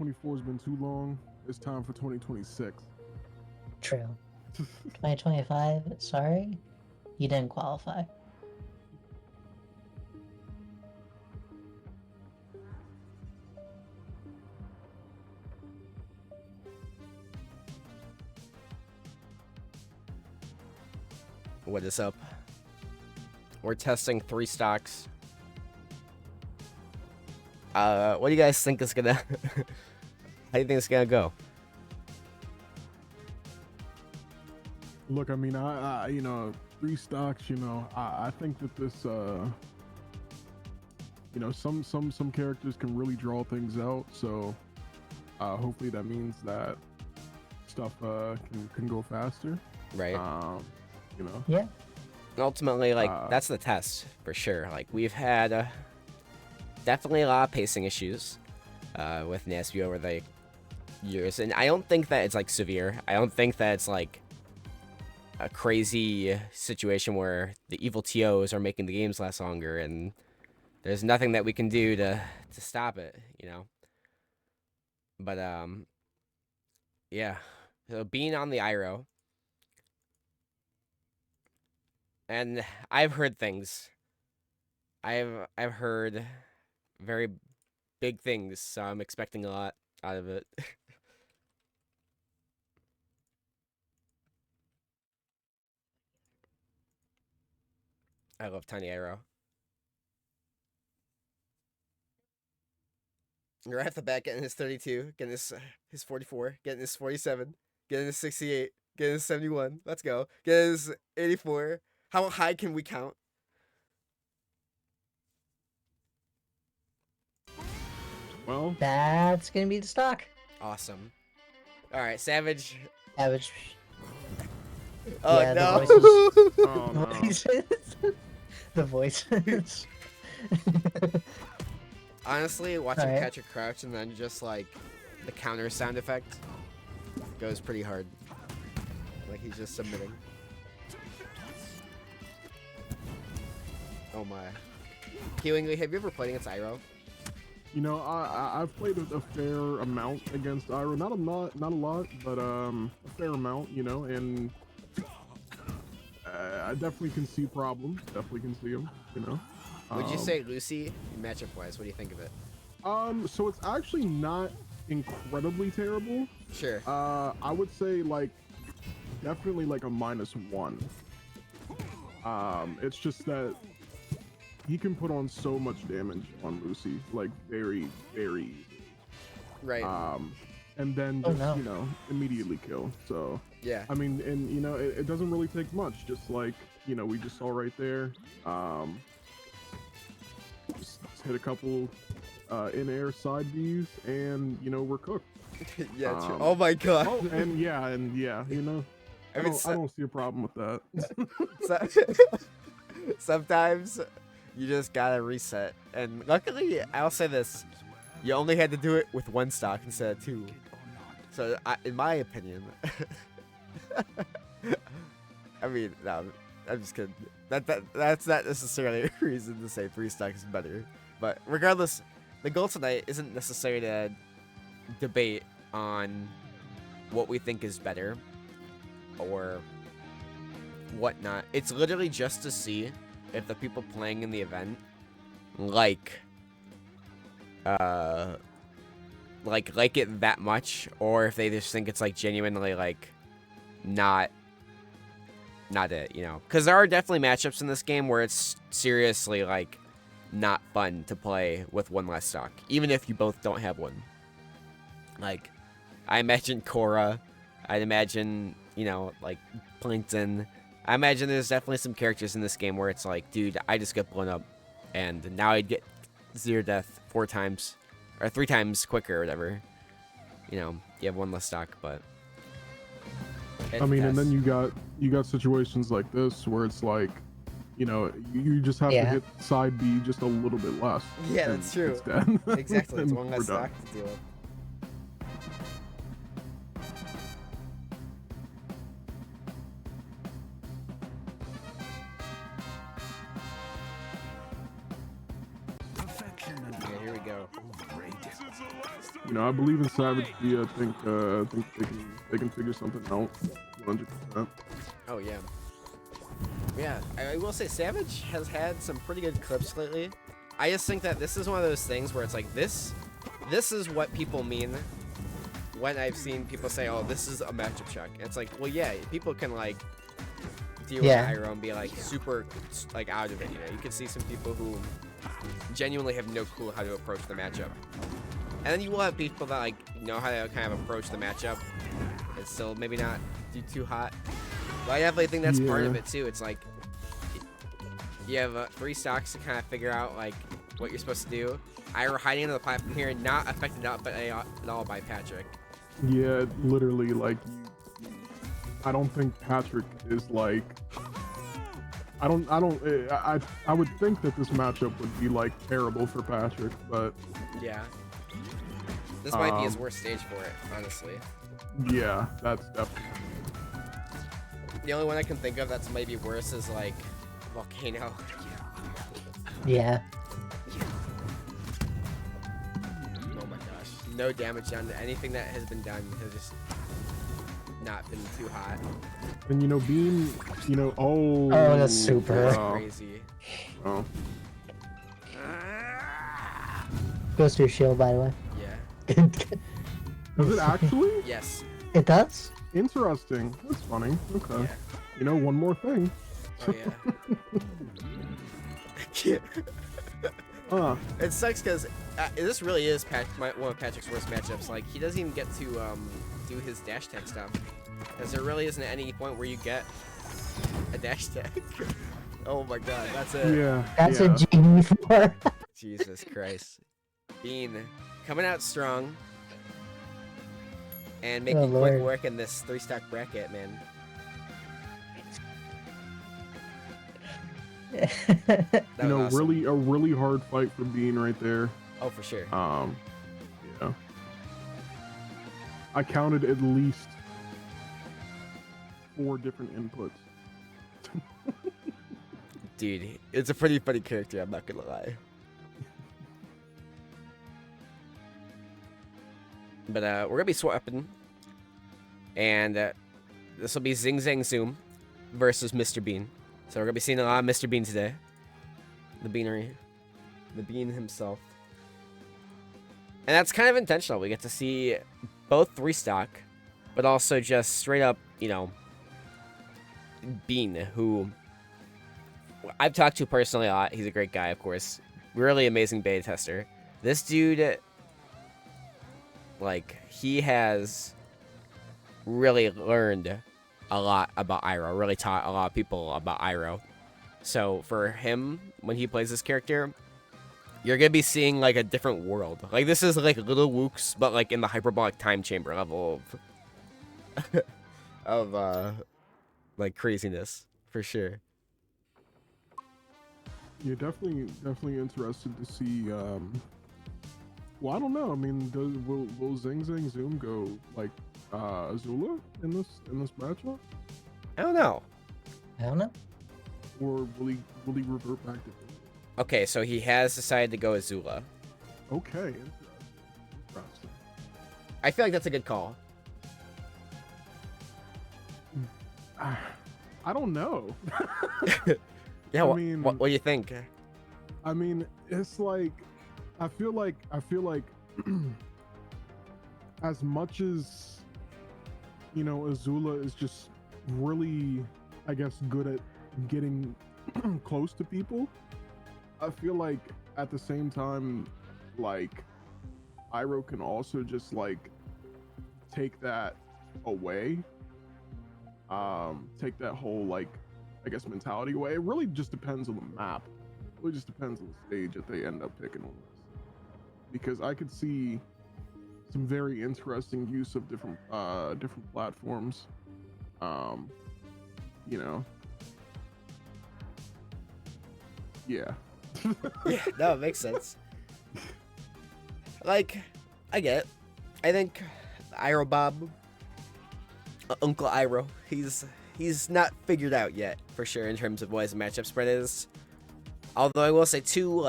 2024 has been too long. It's time for 2026. True. 2025, sorry, you didn't qualify. What is up? We're testing 3 stocks. What do you guys think is gonna... How do you think it's gonna go? Look, I mean, I you know, 3 stocks, you know, I think that this, you know, some characters can really draw things out. So, hopefully that means that stuff can go faster. Right. You know. Yeah. Ultimately, like, that's the test for sure. Like, we've had definitely a lot of pacing issues with Nasby over the years, and I don't think that it's like severe. I don't think that it's like a crazy situation where the evil TOs are making the games last longer, and there's nothing that we can do to stop it, you know. But yeah. So being on the Iroh, and I've heard things. I've heard very big things, so I'm expecting a lot out of it. I love Tiny Iroh. Right off the bat, getting his 32, getting his 44, getting his 47, getting his 68, getting his 71. Let's go. Getting his 84. How high can we count? Well, That's gonna be the stock. Awesome. All right, Savage. Savage. Oh Yeah, no. oh, Voices. The voices. Honestly, watching Alright. Catch a Crouch and then just like the counter sound effect goes pretty hard. Like he's just submitting. Oh my. Kiwingly, have you ever played against Iroh? you know, I've played a fair amount against Iroh. Not a lot, but a fair amount, you know, and I definitely can see problems. Definitely can see them, you know. Would you say Lucy, matchup wise, what do you think of it? So it's actually not incredibly terrible. Sure. I would say like definitely like a -1. It's just that he can put on so much damage on Lucy, like very, very easy. Right. And then Oh, just, no. you know, immediately kill. So, Yeah. I mean, and you know, it doesn't really take much. Just like, you know, we just saw right there. Just hit a couple in-air side Bs, and you know, we're cooked. Yeah. True. Oh my god. Oh, and yeah, you know, I I mean, don't see a problem with that. Sometimes you just gotta reset. And luckily, I'll say this: you only had to do it with 1 stock instead of 2. So, in my opinion, I mean, no, I'm just kidding. That's not necessarily a reason to say 3 stocks is better. But regardless, the goal tonight isn't necessarily to debate on what we think is better or whatnot. It's literally just to see if the people playing in the event like it that much, or if they just think it's like genuinely like not it, you know. Because there are definitely matchups in this game where it's seriously like not fun to play with 1 less stock, even if you both don't have 1. Like, I imagine Korra, I'd imagine, you know, like Plankton. I imagine there's definitely some characters in this game where it's like, dude, I just get blown up, and now I'd get 0 death 4 times, or 3 times quicker or whatever. You know, you have 1 less stock, but... I mean, and then you got situations like this where it's like, you know, you just have to hit side B just a little bit less. Yeah, that's true. It's dead. Exactly, it's And 1 we're less done. stock to deal with. Yeah, here we go. You know, I believe in Savage P. I think they can figure something out. 100%. Oh yeah. Yeah, I will say Savage has had some pretty good clips lately. I just think that this is one of those things where it's like this is what people mean when I've seen people say, "Oh, this is a matchup chuck." And it's like, well, yeah, people can like deal with Iroh and be like super like out of it. You know, you can see some people who genuinely have no clue how to approach the matchup, and then you will have people that like know how to kind of approach the matchup and still maybe not do too hot. But I definitely think that's part of it too. It's like you have 3 stocks to kind of figure out like what you're supposed to do. Iroh hiding under the platform here, not affected at all by Patrick. Yeah, literally, like, I don't think Patrick is like. I would think that this matchup would be like terrible for Patrick, but yeah, this might be his worst stage for it, honestly. Yeah, that's definitely. The only one I can think of that's maybe worse is like Volcano. Yeah. Oh my gosh, no damage done to anything that has been done has just not been too hot. And you know, Bean, you know, oh, that's super. That's crazy. Oh. Goes to your shield, by the way. Yeah. Does it actually? Yes. It does? Interesting. That's funny. Okay. Yeah. You know, one more thing. Oh yeah. It sucks because this really is one of Patrick's worst matchups. Like, he doesn't even get to do his dash tech stuff, because there really isn't any point where you get a dash tech. Oh my god, that's it. Yeah. That's a genie for. Jesus Christ. Bean coming out strong and making quick work in this 3-stock bracket, man. You know, awesome. really a really hard fight for Bean right there. Oh, for sure. Yeah. I counted at least 4 different inputs. Dude, it's a pretty funny character, I'm not gonna lie. But we're gonna be swapping, and this will be Zing Zang Zoom versus Mr. Bean. So we're gonna be seeing a lot of Mr. Bean today. The Beanery. The Bean himself. And that's kind of intentional. We get to see both 3-stock, but also just straight up, you know, Bean, who I've talked to personally a lot. He's a great guy, of course. Really amazing beta tester. This dude, like, he has really learned a lot about Iroh, really taught a lot of people about Iroh. So for him, when he plays this character, you're gonna be seeing like a different world. Like, this is like Little Wooks, but like in the hyperbolic time chamber level of like craziness, for sure. You're definitely interested to see. Well, I don't know. I mean, will Zing Zang Zoom go like Azula in this matchup? I don't know. I don't know. Or will he revert back to? Okay, so he has decided to go Azula. Okay, interesting. I feel like that's a good call. I don't know. Yeah, I mean, what do you think? I mean, it's like I feel like as much as, you know, Azula is just really, I guess, good at getting close to people, I feel like at the same time, like, Iroh can also just like take that away, take that whole, like, I guess, mentality away. It really just depends on the map. It really just depends on the stage that they end up picking on this, because I could see some very interesting use of different platforms. You know. Yeah. Yeah, no, it makes sense. Like, I get it. I think Iroh Bob, Uncle Iroh, he's not figured out yet, for sure, in terms of what his matchup spread is. Although I will say two